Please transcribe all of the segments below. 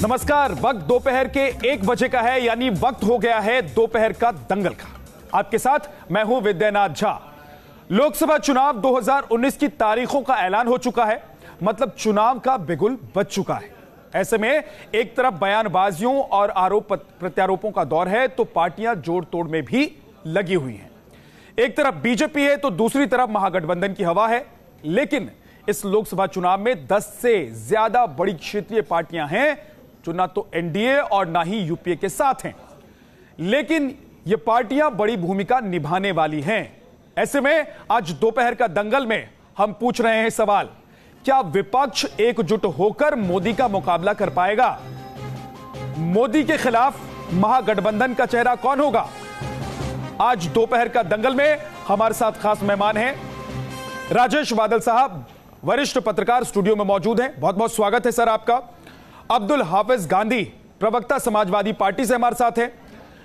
नमस्कार। वक्त दोपहर के 1 बजे का है, यानी वक्त हो गया है दोपहर का दंगल का। आपके साथ मैं हूं विद्यानाथ झा। लोकसभा चुनाव 2019 की तारीखों का ऐलान हो चुका है, मतलब चुनाव का बिगुल बज चुका है। ऐसे में एक तरफ बयानबाजियों और आरोप प्रत्यारोपों का दौर है, तो पार्टियां जोड़ तोड़ में भी लगी हुई हैं। एक तरफ बीजेपी है तो दूसरी तरफ महागठबंधन की हवा है। लेकिन इस लोकसभा चुनाव में 10 से ज्यादा बड़ी क्षेत्रीय पार्टियां हैं जो ना तो एनडीए और ना ही यूपीए के साथ हैं, लेकिन ये पार्टियां बड़ी भूमिका निभाने वाली हैं। ऐसे में आज दोपहर का दंगल में हम पूछ रहे हैं सवाल, क्या विपक्ष एकजुट होकर मोदी का मुकाबला कर पाएगा? मोदी के खिलाफ महागठबंधन का चेहरा कौन होगा? आज दोपहर का दंगल में हमारे साथ खास मेहमान हैं राजेश बादल साहब, वरिष्ठ पत्रकार स्टूडियो में मौजूद हैं। बहुत बहुत स्वागत है सर आपका। अब्दुल हाफिज गांधी, प्रवक्ता समाजवादी पार्टी से हमारे साथ हैं।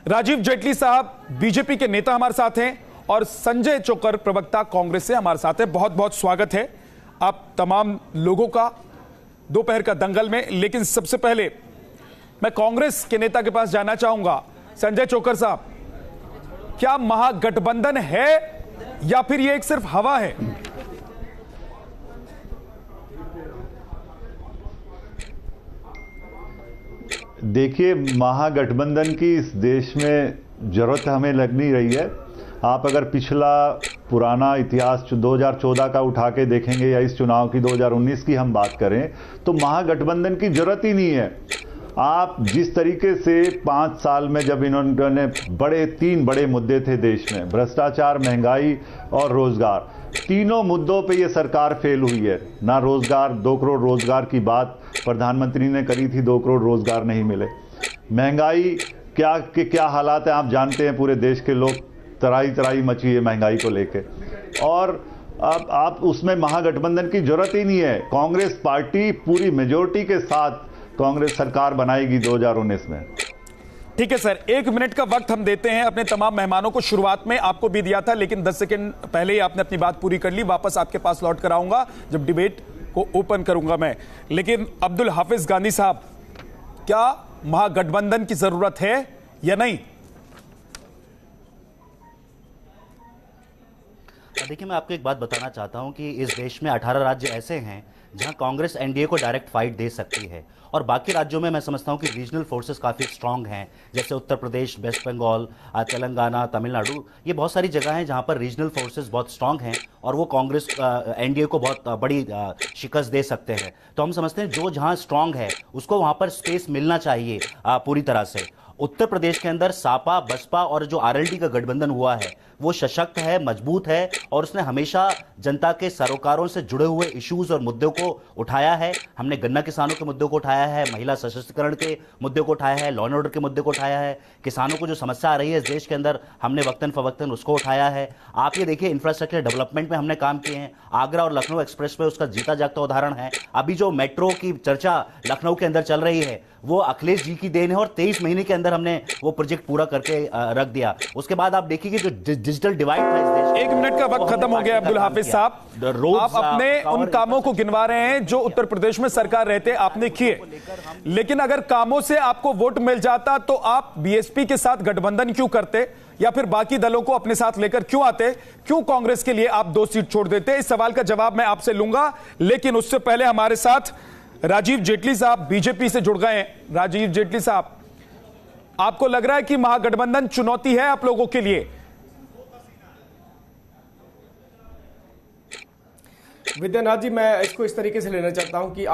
राजीव जेटली साहब, बीजेपी के नेता हमारे साथ हैं। और संजय चोकर, प्रवक्ता कांग्रेस से हमारे साथ हैं। बहुत बहुत स्वागत है आप तमाम लोगों का दोपहर का दंगल में। लेकिन सबसे पहले मैं कांग्रेस के नेता के पास जाना चाहूंगा। संजय चोकर साहब, क्या महागठबंधन है या फिर यह एक सिर्फ हवा है? देखिए, महागठबंधन की इस देश में जरूरत हमें लग नहीं रही है। आप अगर पिछला पुराना इतिहास 2014 का उठा के देखेंगे या इस चुनाव की 2019 की हम बात करें तो महागठबंधन की जरूरत ही नहीं है। आप जिस तरीके से 5 साल में जब इन्होंने 3 बड़े मुद्दे थे देश में, भ्रष्टाचार, महंगाई और रोजगार, तीनों मुद्दों पे ये सरकार फेल हुई है। ना रोजगार, 2 करोड़ रोजगार की बात प्रधानमंत्री ने करी थी, 2 करोड़ रोजगार नहीं मिले। महंगाई क्या हालात है आप जानते हैं, पूरे देश के लोग तराई तराई मची है महंगाई को लेके। और अब आप उसमें महागठबंधन की जरूरत ही नहीं है। कांग्रेस पार्टी पूरी मेजोरिटी के साथ कांग्रेस सरकार बनाएगी 2019 में। ठीक है सर, 1 मिनट का वक्त हम देते हैं अपने तमाम मेहमानों को। शुरुआत में आपको भी दिया था, लेकिन 10 सेकंड पहले ही आपने अपनी बात पूरी कर ली। वापस आपके पास लौट कर आऊंगा जब डिबेट को ओपन करूंगा मैं। लेकिन अब्दुल हाफिज गांधी साहब, क्या महागठबंधन की जरूरत है या नहीं? देखिए, मैं आपको एक बात बताना चाहता हूं कि इस देश में 18 राज्य ऐसे हैं जहां कांग्रेस एनडीए को डायरेक्ट फाइट दे सकती है, और बाकी राज्यों में मैं समझता हूं कि रीजनल फोर्सेस काफ़ी स्ट्रांग हैं, जैसे उत्तर प्रदेश, वेस्ट बंगाल, तेलंगाना, तमिलनाडु। ये बहुत सारी जगह हैं जहां पर रीजनल फोर्सेस बहुत स्ट्रांग हैं और वो कांग्रेस एनडीए को बहुत बड़ी शिकस्त दे सकते हैं। तो हम समझते हैं जो जहां स्ट्रांग है उसको वहां पर स्पेस मिलना चाहिए पूरी तरह से। उत्तर प्रदेश के अंदर सापा, बसपा और जो आरएलडी का गठबंधन हुआ है वो सशक्त है, मजबूत है, और उसने हमेशा जनता के सरोकारों से जुड़े हुए इश्यूज और मुद्दों को उठाया है। हमने गन्ना किसानों के मुद्दों को उठाया है, महिला सशक्तिकरण के मुद्दों को उठाया है, लॉ एंड ऑर्डर के मुद्दे को उठाया है, किसानों को जो समस्या आ रही है इस देश के अंदर हमने वक्तन फवक्तन उसको उठाया है। आप ये देखिए, इंफ्रास्ट्रक्चर डेवलपमेंट में हमने काम किए हैं। आगरा और लखनऊ एक्सप्रेस पे उसका जीता जागता उदाहरण है। अभी जो मेट्रो की चर्चा लखनऊ के अंदर चल रही है वो अखिलेश जी की देन है, और 23 महीने के अंदर हमने वो प्रोजेक्ट पूरा करके रख दिया। उसके बाद आप देखिए कि जो डिजिटल डिवाइड था इस देश। 1 मिनट का वक्त खत्म हो गया अब्दुल हाफिज साहब। आप अपने उन कामों को गिनवा रहे हैं जो उत्तर प्रदेश में सरकार रहते आपने किए, लेकिन अगर कामों से आपको वोट मिल जाता तो आप बीएसपी के साथ गठबंधन क्यों करते, या फिर बाकी दलों को अपने साथ लेकर क्यों आते? क्यों कांग्रेस के लिए आप 2 सीट छोड़ देते? इस सवाल का जवाब मैं आपसे लूंगा, लेकिन उससे पहले हमारे साथ राजीव जेटली साहब बीजेपी से जुड़ गए हैं। राजीव जेटली साहब, आपको लग रहा है कि महागठबंधन चुनौती है आप लोगों के लिए? विद्यानाथ जी, मैं इसको इस तरीके से लेना चाहता हूं कि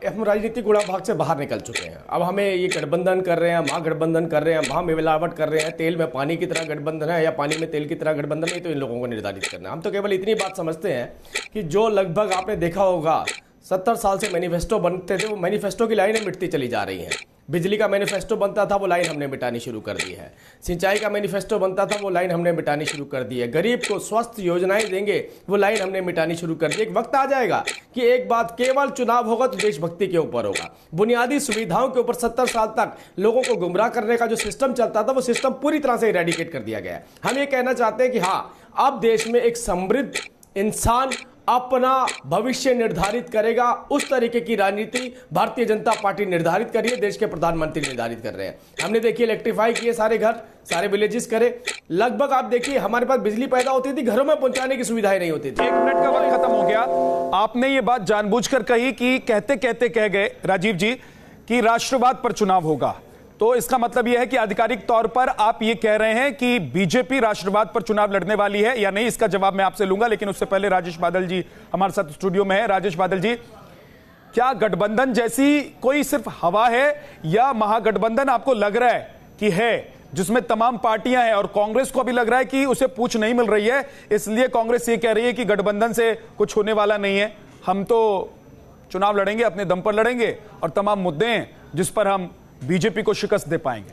हम राजनीतिक गुणाभाग से बाहर निकल चुके हैं। अब हमें ये गठबंधन कर रहे हैं, महागठबंधन कर रहे हैं, महामिलावट कर रहे हैं, तेल में पानी की तरह गठबंधन है या पानी में तेल की तरह गठबंधन है, तो इन लोगों को निर्धारित करना है। हम तो केवल इतनी बात समझते हैं कि जो लगभग आपने देखा होगा 70 साल से मैनिफेस्टो बनते थे, वो मैनिफेस्टो की लाइनें मिटती चली जा रही हैं। बिजली का मैनिफेस्टो बनता था, वो लाइन हमने मिटानी शुरू कर दी है। सिंचाई का मैनिफेस्टो बनता था, वो लाइन हमने मिटानी शुरू कर दी है। गरीब को स्वस्थ योजनाएं देंगे, वो लाइन हमने मिटानी शुरू कर दी। एक वक्त आ जाएगा कि एक बात, केवल चुनाव होगा तो देशभक्ति के ऊपर होगा। बुनियादी सुविधाओं के ऊपर 70 साल तक लोगों को गुमराह करने का जो सिस्टम चलता था, वो सिस्टम पूरी तरह से इरेडिकेट कर दिया गया है। हम ये कहना चाहते हैं कि हाँ, अब देश में एक समृद्ध इंसान अपना भविष्य निर्धारित करेगा। उस तरीके की राजनीति भारतीय जनता पार्टी निर्धारित कर रही है, देश के प्रधानमंत्री निर्धारित कर रहे हैं। हमने देखिए इलेक्ट्रीफाई किए सारे घर, सारे विलेजेस करे। लगभग आप देखिए हमारे पास बिजली पैदा होती थी, घरों में पहुंचाने की सुविधाएं नहीं होती थी। 1 मिनट का वक्त खत्म हो गया। आपने ये बात जानबूझकर कही कि कहते कहते कह गए राजीव जी कि राष्ट्रवाद पर चुनाव होगा, तो इसका मतलब यह है कि आधिकारिक तौर पर आप ये कह रहे हैं कि बीजेपी राष्ट्रवाद पर चुनाव लड़ने वाली है या नहीं? इसका जवाब मैं आपसे लूंगा, लेकिन उससे पहले राजेश बादल जी हमारे साथ स्टूडियो में है। राजेश बादल जी, क्या गठबंधन जैसी कोई सिर्फ हवा है या महागठबंधन आपको लग रहा है कि है, जिसमें तमाम पार्टियां हैं और कांग्रेस को भी लग रहा है कि उसे पूछ नहीं मिल रही है, इसलिए कांग्रेस ये कह रही है कि गठबंधन से कुछ होने वाला नहीं है, हम तो चुनाव लड़ेंगे, अपने दम पर लड़ेंगे और तमाम मुद्दे हैं जिस पर हम बीजेपी को शिकस्त दे पाएंगे?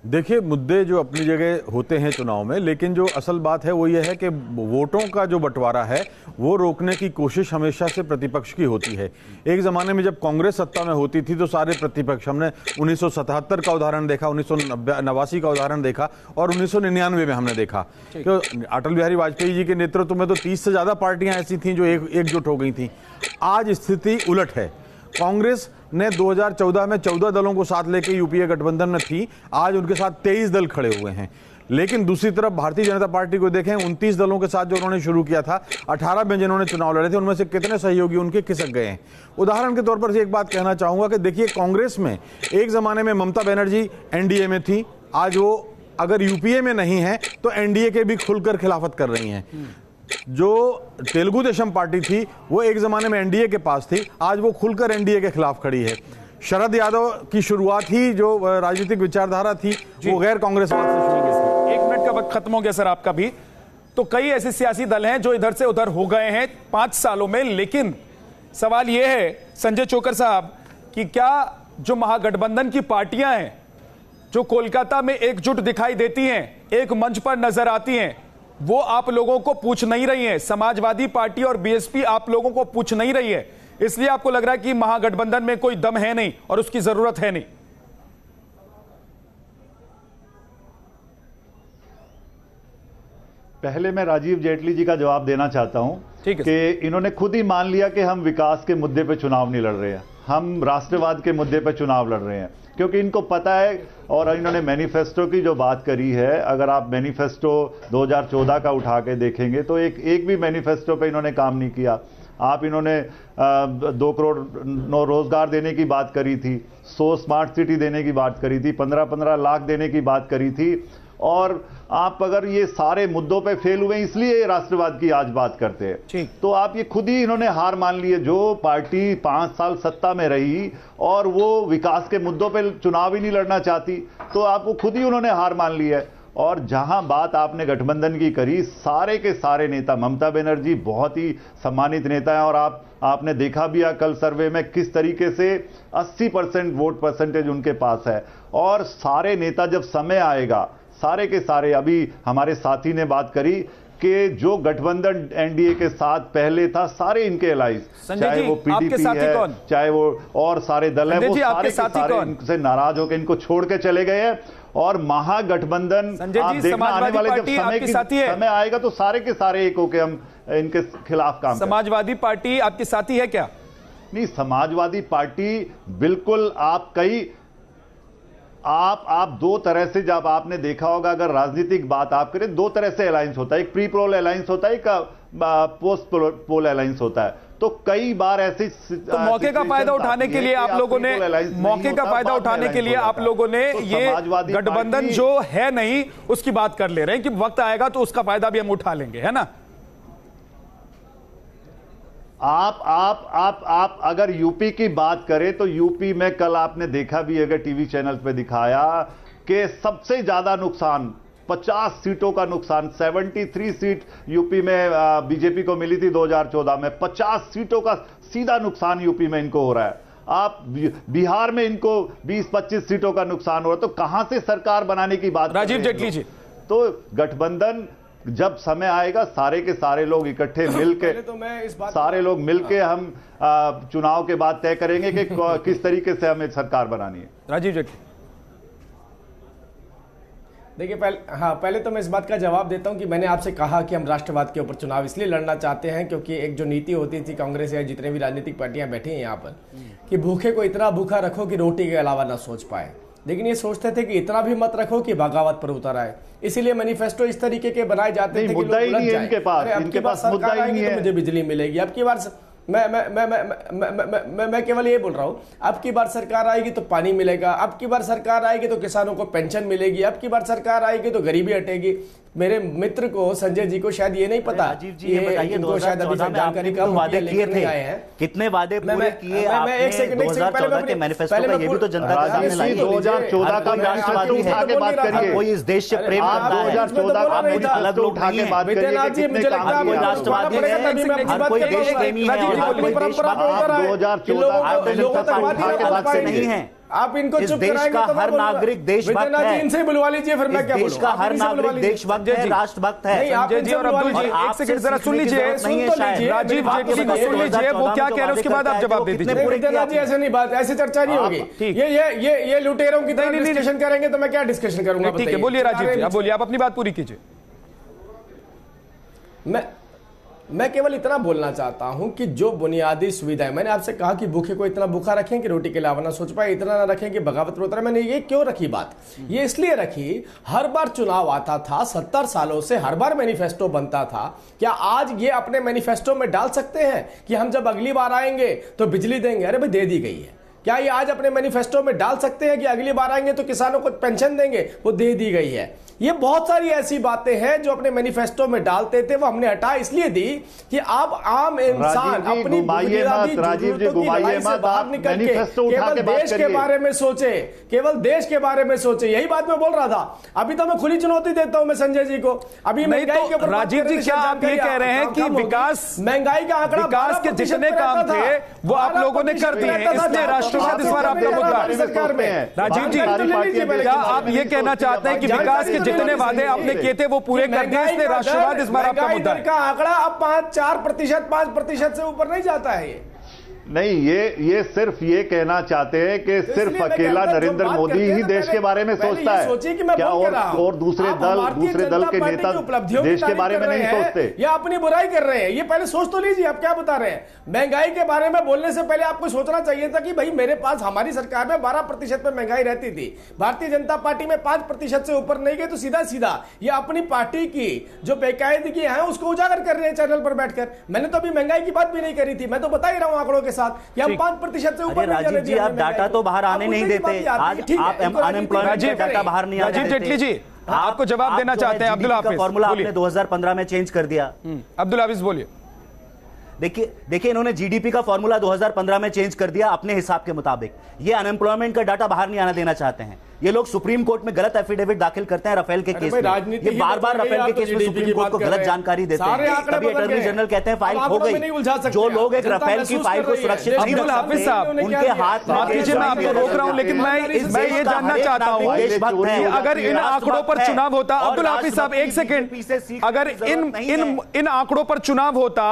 देखिए, मुद्दे जो अपनी जगह होते हैं चुनाव में, लेकिन जो असल बात है वो ये है कि वोटों का जो बंटवारा है वो रोकने की कोशिश हमेशा से प्रतिपक्ष की होती है। एक ज़माने में जब कांग्रेस सत्ता में होती थी तो सारे प्रतिपक्ष, हमने 1977 का उदाहरण देखा, 1989 का उदाहरण देखा और 1999 में हमने देखा कि अटल बिहारी वाजपेयी जी के नेतृत्व में तो 30 से ज़्यादा पार्टियाँ ऐसी थीं जो एकजुट हो गई थीं। आज स्थिति उलट है। कांग्रेस ने 2014 में 14 दलों को साथ लेकर यूपीए गठबंधन में थी, आज उनके साथ 23 दल खड़े हुए हैं। लेकिन दूसरी तरफ भारतीय जनता पार्टी को देखें, 29 दलों के साथ जो उन्होंने शुरू किया था, 18 में जिन्होंने चुनाव लड़े थे, उनमें से कितने सहयोगी उनके खिसक गए हैं। उदाहरण के तौर पर एक बात कहना चाहूंगा कि देखिए, कांग्रेस में एक जमाने में ममता बनर्जी एनडीए में थी, आज वो अगर यूपीए में नहीं है तो एनडीए के भी खुलकर खिलाफत कर रही हैं। जो तेलुगु देशम पार्टी थी वो एक जमाने में एनडीए के पास थी, आज वो खुलकर एनडीए के खिलाफ खड़ी है। शरद यादव की शुरुआत ही जो राजनीतिक विचारधारा थी वो गैर कांग्रेसवाद से शुरू हुई थी। 1 मिनट का वक्त खत्म हो गया सर आपका भी। तो कई ऐसे सियासी दल हैं जो इधर से उधर हो गए हैं 5 सालों में, लेकिन सवाल यह है संजय चोकर साहब कि क्या जो महागठबंधन की पार्टियां हैं जो कोलकाता में एकजुट दिखाई देती हैं, एक मंच पर नजर आती हैं, वो आप लोगों को पूछ नहीं रही है? समाजवादी पार्टी और बीएसपी आप लोगों को पूछ नहीं रही है, इसलिए आपको लग रहा है कि महागठबंधन में कोई दम है नहीं और उसकी जरूरत है नहीं? पहले मैं राजीव जेटली जी का जवाब देना चाहता हूं कि इन्होंने खुद ही मान लिया कि हम विकास के मुद्दे पे चुनाव नहीं लड़ रहे हैं, हम राष्ट्रवाद के मुद्दे पे चुनाव लड़ रहे हैं, क्योंकि इनको पता है। और इन्होंने मैनिफेस्टो की जो बात करी है, अगर आप मैनिफेस्टो 2014 का उठा के देखेंगे तो एक भी मैनिफेस्टो पे इन्होंने काम नहीं किया। आप इन्होंने 2 करोड़ रोजगार देने की बात करी थी, 100 स्मार्ट सिटी देने की बात करी थी, 15-15 लाख देने की बात करी थी। और आप अगर ये सारे मुद्दों पे फेल हुए इसलिए राष्ट्रवाद की आज बात करते हैं, तो आप ये खुद ही इन्होंने हार मान ली है। जो पार्टी 5 साल सत्ता में रही और वो विकास के मुद्दों पे चुनाव ही नहीं लड़ना चाहती, तो आपको खुद ही उन्होंने हार मान ली है। और जहां बात आपने गठबंधन की करी, सारे के सारे नेता, ममता बनर्जी बहुत ही सम्मानित नेता हैं और आपने देखा भी है कल सर्वे में किस तरीके से 80% वोट परसेंटेज उनके पास है। और सारे नेता जब समय आएगा, सारे के सारे, अभी हमारे साथी ने बात करी कि जो गठबंधन एनडीए के साथ पहले था, सारे इनके अलाइंस, चाहे वो पीडीपी है, चाहे वो और सारे दल है, वो सारे के सारे इनसे नाराज होकर इनको छोड़ के चले गए हैं। और महागठबंधन आप देखना आने वाले जब समय आएगा तो सारे के सारे एक होकर हम इनके खिलाफ काम। समाजवादी पार्टी आपकी साथी है क्या? नहीं, समाजवादी पार्टी बिल्कुल आप 2 तरह से, जब आपने देखा होगा, अगर राजनीतिक बात आप करें, 2 तरह से अलायंस होता है, एक प्री पोल अलायंस होता है, एक पोस्ट पोल अलायंस होता है। तो कई बार ऐसे तो मौके का फायदा उठाने के लिए आप लोगों ने ये गठबंधन जो है नहीं उसकी बात कर ले रहे हैं कि वक्त आएगा तो उसका फायदा भी हम उठा लेंगे, है ना? आप अगर यूपी की बात करें तो यूपी में कल आपने देखा भी, अगर टीवी चैनल पे दिखाया कि सबसे ज्यादा नुकसान 50 सीटों का नुकसान, 73 सीट यूपी में बीजेपी को मिली थी 2014 में, 50 सीटों का सीधा नुकसान यूपी में इनको हो रहा है। आप बिहार में इनको 20-25 सीटों का नुकसान हो रहा है। तो कहां से सरकार बनाने की बात? राजीव जेटली जी, तो गठबंधन जब समय आएगा, सारे के सारे लोग इकट्ठे मिलके, तो मैं इस बात सारे लोग मिलके हम चुनाव के बाद तय करेंगे कि किस तरीके से हमें सरकार बनानी है। राजीव जेटली, देखिए पहले तो मैं इस बात का जवाब देता हूं कि मैंने आपसे कहा कि हम राष्ट्रवाद के ऊपर चुनाव इसलिए लड़ना चाहते हैं क्योंकि एक जो नीति होती थी कांग्रेस या जितने भी राजनीतिक पार्टियां बैठी हैं यहाँ पर कि भूखे को इतना भूखा रखो कि रोटी के अलावा ना सोच पाए, लेकिन ये सोचते थे कि इतना भी मत रखो कि बगावत पर उतर आए। इसीलिए मैनिफेस्टो इस तरीके के बनाए जाते थे कि मुद्दा ही नहीं है इनके पास, इनके पास मुद्दा ही नहीं है, मुझे बिजली मिलेगी। अब की बार मैं केवल ये बोल रहा हूं, अब की बार सरकार आएगी तो पानी मिलेगा, अब की बार सरकार आएगी तो किसानों को पेंशन मिलेगी, अब की बार सरकार आएगी तो गरीबी हटेगी। मेरे मित्र को, संजय जी को शायद ये नहीं पता। राजीव जी ये बताइए 2014 में आपने तो वादे किए थे, कितने वादे पूरे किए आपने 2014 के मैनिफेस्टो का? ये भी तो जनता के सामने लाइए। 2014 का मैनिफेस्टो उठा के बात करिए। कोई इस देश से प्रेम करता है, 2014 का मैनिफेस्टो उठा के बात करिए। कोई राष्ट्रवादी है, हर कोई देश प्रेमी है और हर कोई देशभक्त नहीं है। आप इनको चुप कराएंगे तो हर नागरिक देशभक्त है। इनसे बुलवा लीजिए, फिर मैं क्या बोलूं? देश का हर नागरिक देशभक्त है, राष्ट्रभक्त है। संजय जी और अब्दुल जी एक सेकंड जरा सुन लीजिए, राजीव जेटली को सुन लीजिए, वो क्या कह रहे हैं उसके बाद आप जवाब दे दीजिए। ऐसे नहीं बात, ऐसे चर्चा नहीं होगी। ये लुटेरों की तरह डिस्कशन करेंगे तो मैं क्या डिस्कशन करूंगा? ठीक है, बोलिए राजीव जी, आप बोलिए, आप अपनी बात पूरी कीजिए। मैं केवल इतना बोलना चाहता हूं कि जो बुनियादी सुविधाएं, मैंने आपसे कहा कि भूखे को इतना भूखा रखें कि रोटी के अलावा ना सोच पाए, इतना ना रखें कि बगावत पर उतरे। मैंने ये क्यों रखी बात? ये इसलिए रखी, हर बार चुनाव आता था, 70 सालों से हर बार मैनिफेस्टो बनता था। क्या आज ये अपने मैनिफेस्टो में डाल सकते हैं कि हम जब अगली बार आएंगे तो बिजली देंगे? अरे भाई, दे दी गई है। क्या ये आज अपने मैनिफेस्टो में डाल सकते हैं कि अगली बार आएंगे तो किसानों को पेंशन देंगे? वो दे दी गई है। ये बहुत सारी ऐसी बातें हैं जो अपने मैनिफेस्टो में डालते थे, वो हमने हटा इसलिए दी कि आप आम इंसान अपनी बुनियादी जरूरतों की लड़ाई से बाहर निकल के केवल देश के बारे में सोचे, केवल देश के बारे में सोचे। यही बात मैं बोल रहा था। अभी तो मैं खुली चुनौती देता हूं मैं संजय जी को। अभी महंगाई के ऊपर राजीव जी, क्या आप ये कह रहे हैं कि विकास, महंगाई का आंकड़ा, विकास के जितने काम थे वो आप लोगों ने कर दिए हैं, इसलिए राष्ट्रवाद इस बार आपका मुद्दा सरकार में? राजीव जी, क्या आप ये कहना चाहते हैं कि विकास के जितने वादे आपने किए थे वो पूरे कर दिए, इसलिए राष्ट्रवाद इस बार आपका मुद्दा है? का आंकड़ा अब 5% से ऊपर नहीं जाता है। ये नहीं, ये सिर्फ ये कहना चाहते हैं कि सिर्फ अकेला नरेंद्र मोदी ही देश के बारे में सोचता है क्या? और दूसरे दल के नेता देश के बारे में नहीं सोचते या अपनी बुराई कर रहे हैं? ये पहले सोच तो लीजिए, आप क्या बता रहे हैं? महंगाई के बारे में बोलने से पहले आपको सोचना चाहिए था कि भाई मेरे पास, हमारी सरकार में 12% पे महंगाई रहती थी, भारतीय जनता पार्टी में 5% से ऊपर नहीं गई, तो सीधा सीधा ये अपनी पार्टी की जो बेकायदगी है उसको उजागर कर रहे हैं चैनल पर बैठकर। मैंने तो अभी महंगाई की बात भी नहीं करी थी, मैं तो बता ही रहा हूं आंकड़ों के साथ कि हम 5% से ऊपर। राजीव जी, आप डाटा तो बाहर आने नहीं देते, आज आप अनएम्प्लॉयमेंट का डाटा बाहर नहीं आने देते। राजीव जेटली जी, आपको जवाब देना चाहते हैं अब्दुल हाफिज। फॉर्मूला आपने 2015 में चेंज कर दिया। अब्दुल हाफिज बोलिए। देखिए इन्होंने जीडीपी का फॉर्मूला 2015 में चेंज कर दिया अपने हिसाब के मुताबिक। ये अनएम्प्लॉयमेंट का डाटा बाहर नहीं आना देना चाहते हैं। ये लोग सुप्रीम कोर्ट में गलत एफिडेविट दाखिल करते हैं राफेल के केस में। ये बार बार राफेल के केस में सुप्रीम कोर्ट को गलत जानकारी देते हैं। कभी अटॉर्नी जनरल कहते हैं फाइल खो गई। जो लोग एक राफेल की फाइल को सुरक्षित नहीं रख सकते, उनके हाथ में, मैं आपको रोक रहा हूं, लेकिन मैं ये जानना चाहता हूं कि अगर इन आंकड़ों पर चुनाव होता, अब्दुल हाफिज साहब एक सेकेंड, अगर इन आंकड़ों पर चुनाव होता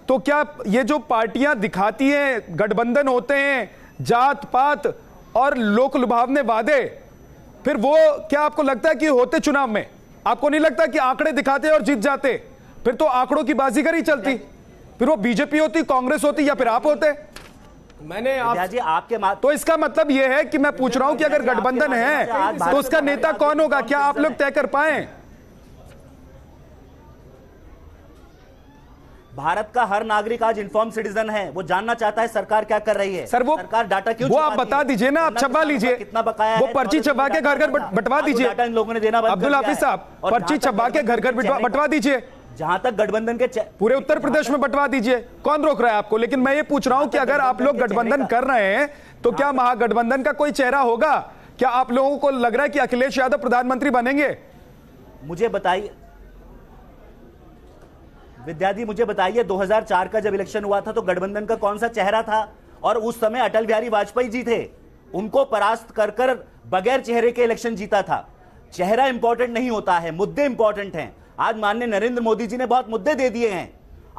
तो क्या ये जो पार्टियां दिखाती हैं, गठबंधन होते हैं, जात पात और लोक लुभावने वादे, फिर वो क्या आपको लगता है कि होते चुनाव में? आपको नहीं लगता कि आंकड़े दिखाते और जीत जाते? फिर तो आंकड़ों की बाजीगर ही चलती, फिर वो बीजेपी होती, कांग्रेस होती, या फिर आप होते। मैंने आपके तो इसका मतलब यह है कि मैं पूछ रहा हूं कि अगर गठबंधन है तो उसका नेता कौन होगा? क्या आप लोग तय कर पाए? भारत का हर नागरिक आज इन्फॉर्म सिटीजन है, वो जानना चाहता है सरकार क्या कर रही है। सर वो सरकार डाटा क्यों वो आप बता दीजिए ना, आप छपवा लीजिए, कितना बकाया वो पर्ची छपवा के घर घर बंटवा दीजिए। इन लोगों ने देना अब्दुल हाफिज साहब, पर्ची छपवा के घर घर बंटवा दीजिए। जहां तक गठबंधन के पूरे उत्तर प्रदेश में बंटवा दीजिए, कौन रोक रहा है आपको? लेकिन मैं ये पूछ रहा हूं कि अगर आप लोग गठबंधन कर रहे हैं तो क्या महागठबंधन का कोई चेहरा होगा? क्या आप लोगों को लग रहा है कि अखिलेश यादव प्रधानमंत्री बनेंगे? मुझे बताइए विद्यार्थी, मुझे बताइए 2004 का जब इलेक्शन हुआ था तो गठबंधन का कौन सा चेहरा था? और उस समय अटल बिहारी वाजपेयी जी थे, उनको परास्त कर बगैर चेहरे के इलेक्शन जीता था। चेहरा इंपॉर्टेंट नहीं होता है, मुद्दे इंपॉर्टेंट हैं। आज माननीय नरेंद्र मोदी जी ने बहुत मुद्दे दे दिए हैं।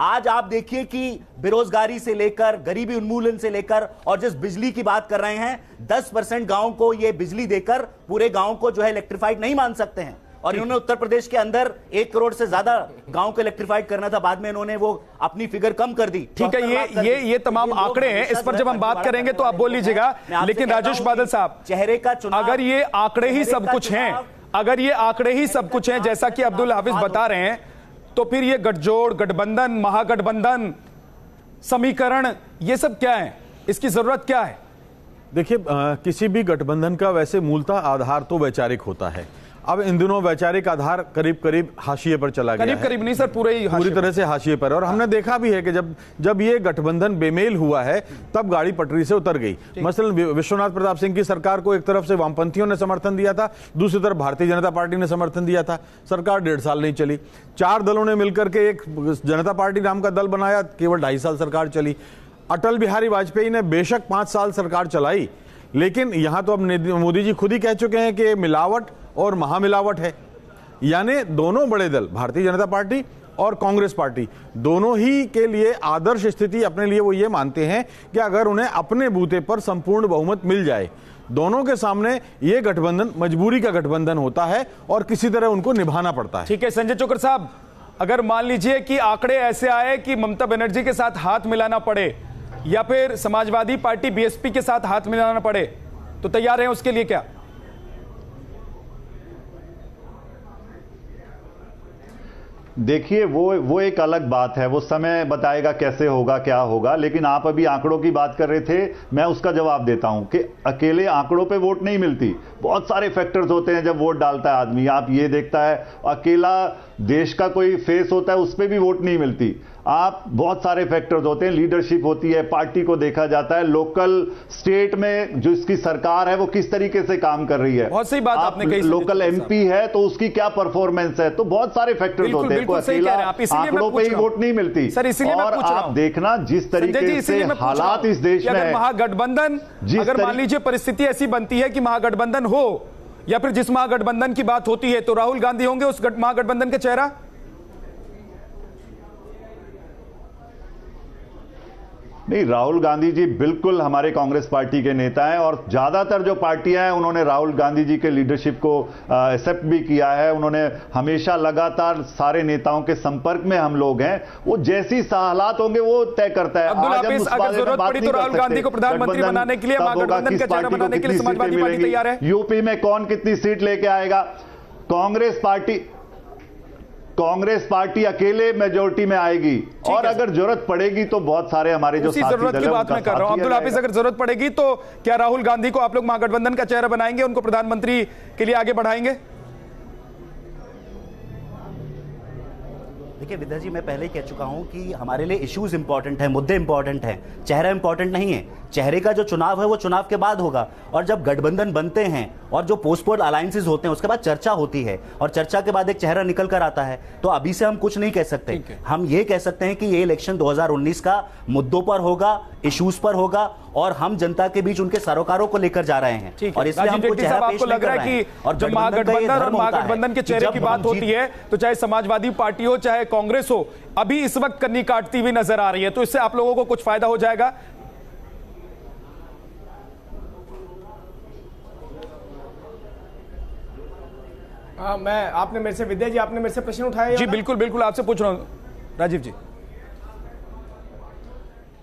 आज आप देखिए कि बेरोजगारी से लेकर गरीबी उन्मूलन से लेकर, और जिस बिजली की बात कर रहे हैं, 10% गांव को ये बिजली देकर पूरे गांव को जो है इलेक्ट्रिफाइड नहीं मान सकते हैं। और इन्होंने उत्तर प्रदेश के अंदर 1 करोड़ से ज्यादा गांव को इलेक्ट्रीफाइड करना था, बाद में इन्होंने वो अपनी फिगर कम कर दी। ठीक है, ये तमाम आंकड़े हैं, इस पर जब हम बात करेंगे तो आप बोल लीजिएगा। लेकिन राजेश बादल साहब, चेहरे का चुनाव, अगर ये आंकड़े ही सब कुछ हैं, अगर ये आंकड़े ही सब कुछ हैं जैसा कि अब्दुल हाफिज बता रहे हैं, तो फिर ये गठजोड़, गठबंधन, महागठबंधन, समीकरण, ये सब क्या है? इसकी जरूरत क्या है? देखिए, किसी भी गठबंधन का वैसे मूलतः आधार तो वैचारिक होता है। अब इन दिनों वैचारिक आधार करीब करीब हाशिए पर चला गया है। करीब नहीं सर, पूरी तरह से हाशिए पर। और हमने देखा भी है कि जब ये गठबंधन बेमेल हुआ है तब गाड़ी पटरी से उतर गई। मसलन विश्वनाथ प्रताप सिंह की सरकार को एक तरफ से वामपंथियों ने समर्थन दिया था, दूसरी तरफ भारतीय जनता पार्टी ने समर्थन दिया था। सरकार 1.5 साल नहीं चली। 4 दलों ने मिलकर के एक जनता पार्टी नाम का दल बनाया, केवल 2.5 साल सरकार चली। अटल बिहारी वाजपेयी ने बेशक 5 साल सरकार चलाई, लेकिन यहां तो अब मोदी जी खुद ही कह चुके हैं कि मिलावट और महामिलावट है। यानी दोनों बड़े दल, भारतीय जनता पार्टी और कांग्रेस पार्टी, दोनों ही के लिए आदर्श स्थिति अपने लिए वो ये मानते हैं कि अगर उन्हें अपने बूते पर संपूर्ण बहुमत मिल जाए, दोनों के सामने ये गठबंधन मजबूरी का गठबंधन होता है और किसी तरह उनको निभाना पड़ता है। ठीक है संजय चोकर साहब, अगर मान लीजिए कि आंकड़े ऐसे आए कि ममता बनर्जी के साथ हाथ मिलाना पड़े या फिर समाजवादी पार्टी बीएसपी के साथ हाथ मिलाना पड़े, तो तैयार हैं उसके लिए क्या? देखिए, वो एक अलग बात है, वो समय बताएगा कैसे होगा, क्या होगा। लेकिन आप अभी आंकड़ों की बात कर रहे थे, मैं उसका जवाब देता हूं कि अकेले आंकड़ों पे वोट नहीं मिलती। बहुत सारे फैक्टर्स होते हैं जब वोट डालता है आदमी। आप ये देखता है, अकेला देश का कोई फेस होता है, उस पर भी वोट नहीं मिलती। आप बहुत सारे फैक्टर्स होते हैं, लीडरशिप होती है, पार्टी को देखा जाता है, लोकल स्टेट में जो इसकी सरकार है वो किस तरीके से काम कर रही है। बहुत सही बात आपने कही। लोकल एमपी है तो उसकी क्या परफॉर्मेंस है, तो बहुत सारे फैक्टर्स होते हैं। अकेला आंकड़ों पे ही वोट नहीं मिलती। सर इसीलिए और आप देखना जिस तरीके से हालात इस देश में, महागठबंधन, अगर मान लीजिए परिस्थिति ऐसी बनती है कि महागठबंधन हो, या फिर जिस महागठबंधन की बात होती है, तो राहुल गांधी होंगे उस महागठबंधन का चेहरा? नहीं, राहुल गांधी जी बिल्कुल हमारे कांग्रेस पार्टी के नेता हैं और ज्यादातर जो पार्टियां हैं उन्होंने राहुल गांधी जी के लीडरशिप को एक्सेप्ट भी किया है। उन्होंने हमेशा लगातार सारे नेताओं के संपर्क में हम लोग हैं। वो जैसी हालात होंगे वो तय करता है। अब्दुल हाफिज, अगर जरूरत पड़ी तो राहुल गांधी को प्रधानमंत्री बनाने के लिए, महागठबंधन का चेहरा बनाने के लिए समाजवादी पार्टी तैयार है। यूपी में कौन कितनी सीट लेके आएगा? कांग्रेस पार्टी अकेले मेजोरिटी में आएगी, और अगर जरूरत पड़ेगी तो बहुत सारे हमारे जो साथी जरूरत की बात मैं कर रहा हूं। अब्दुल हाफिज, अगर जरूरत पड़ेगी तो क्या राहुल गांधी को आप लोग महागठबंधन का चेहरा बनाएंगे, उनको प्रधानमंत्री के लिए आगे बढ़ाएंगे? देखिए विद्या जी, मैं पहले ही कह चुका हूं कि हमारे लिए इश्यूज इंपॉर्टेंट है, मुद्दे इंपॉर्टेंट हैं, चेहरा इंपॉर्टेंट नहीं है। चेहरे का जो चुनाव है वो चुनाव के बाद होगा, और जब गठबंधन बनते हैं और जो पोस्टपोन्ड अलायंसेस होते हैं उसके बाद चर्चा होती है, और चर्चा के बाद एक चेहरा निकल कर आता है। तो अभी से हम कुछ नहीं कह सकते। हम ये कह सकते हैं कि ये इलेक्शन 2019 का मुद्दों पर होगा, इश्यूज पर होगा, और हम जनता के बीच उनके सरोकारों को लेकर जा रहे हैं। और इसलिए हमको चेहरा पेश नहीं कर रहे हैं। और जब महागठबंधन के चेहरे की बात होती है तो चाहे समाजवादी पार्टी हो चाहे कांग्रेस हो, अभी इस वक्त कन्नी काटती हुई नजर आ रही है, तो इससे आप लोगों को कुछ फायदा हो जाएगा? आपने मेरे से, विद्या जी आपने मेरे से प्रश्न उठाया। जी बिल्कुल बिल्कुल, आपसे पूछ रहा हूं राजीव जी।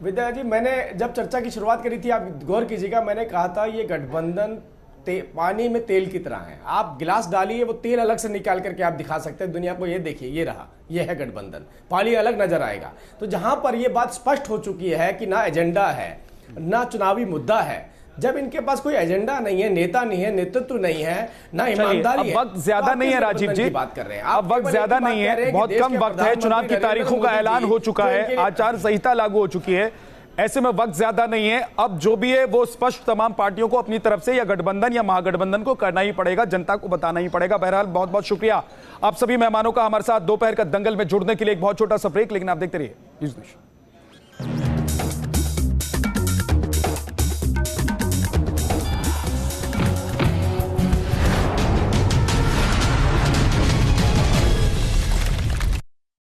विद्या जी, मैंने जब चर्चा की शुरुआत करी थी, आप गौर कीजिएगा, मैंने कहा था ये गठबंधन पानी में तेल की तरह है। आप गिलास डालिए, वो तेल अलग से निकाल करके आप दिखा सकते हैं दुनिया को, ये देखिए ये रहा, ये है गठबंधन, पानी अलग नजर आएगा। तो जहां पर ये बात स्पष्ट हो चुकी है कि ना एजेंडा है ना चुनावी मुद्दा है, जब इनके पास कोई एजेंडा नहीं है, नेता नहीं है, नेतृत्व नहीं है, ना ईमानदारी है, वक्त ज्यादा नहीं है राजीव जी, बात कर रहे हैं अब वक्त ज्यादा नहीं है, बहुत कम वक्त है, चुनाव की तारीखों का ऐलान हो चुका है, आचार संहिता लागू हो चुकी है, ऐसे में वक्त ज्यादा नहीं है। अब जो भी है वो स्पष्ट तमाम पार्टियों को अपनी तरफ से या गठबंधन या महागठबंधन को करना ही पड़ेगा, जनता को बताना ही पड़ेगा। बहरहाल बहुत बहुत शुक्रिया आप सभी मेहमानों का हमारे साथ दोपहर का दंगल में जुड़ने के लिए। एक बहुत छोटा सा ब्रेक, लेकिन आप देखते रहिए न्यूज़ नेशन।